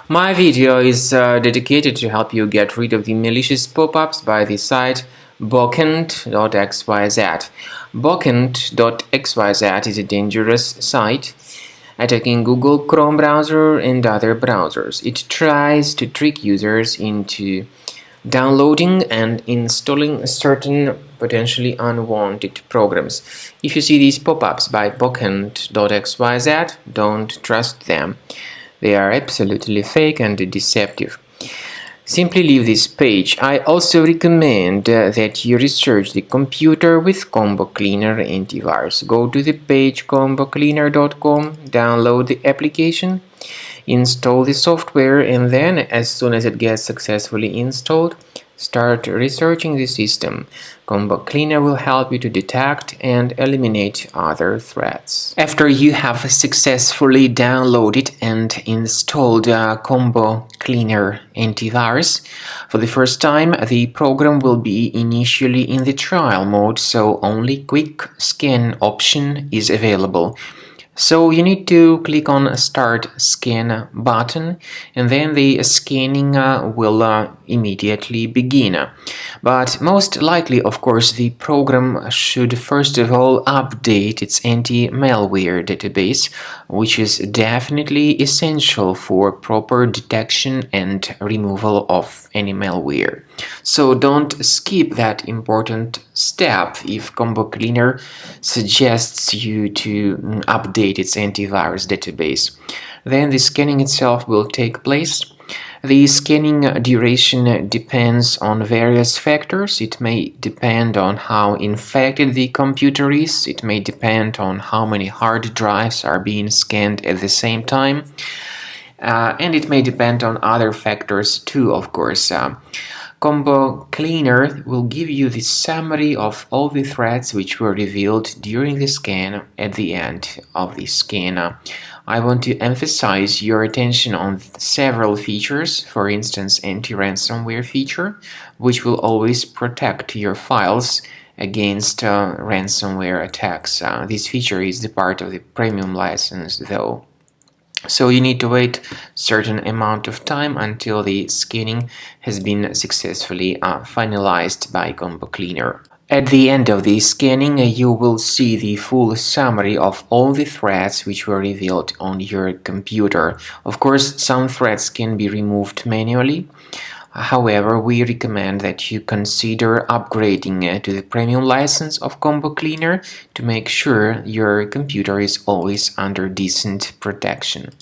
My video is dedicated to help you get rid of the malicious pop-ups by the site Bokent.xyz. Bokent.xyz is a dangerous site attacking Google Chrome browser and other browsers. It tries to trick users into downloading and installing certain potentially unwanted programs. If you see these pop-ups by Bokent.xyz, don't trust them. They are absolutely fake and deceptive. Simply leave this page. I also recommend that you research the computer with Combo Cleaner antivirus. Go to the page combocleaner.com, download the application, install the software, and then as soon as it gets successfully installed, start researching the system. Combo Cleaner will help you to detect and eliminate other threats. After you have successfully downloaded and installed Combo Cleaner antivirus, for the first time the program will be initially in the trial mode, so only quick scan option is available. So you need to click on Start Scan button, and then the scanning will immediately begin. But most likely, of course, the program should first of all update its anti-malware database, which is definitely essential for proper detection and removal of any malware. So don't skip that important step if Combo Cleaner suggests you to update its antivirus database. Then the scanning itself will take place. The scanning duration depends on various factors. It may depend on how infected the computer is. It may depend on how many hard drives are being scanned at the same time. And it may depend on other factors too, of course. Combo Cleaner will give you the summary of all the threats which were revealed during the scan at the end of the scan. I want to emphasize your attention on several features, for instance anti-ransomware feature, which will always protect your files against ransomware attacks. This feature is the part of the premium license though. So you need to wait a certain amount of time until the scanning has been successfully finalized by Combo Cleaner. At the end of the scanning, you will see the full summary of all the threats which were revealed on your computer. Of course, some threats can be removed manually. However, we recommend that you consider upgrading to the premium license of Combo Cleaner to make sure your computer is always under decent protection.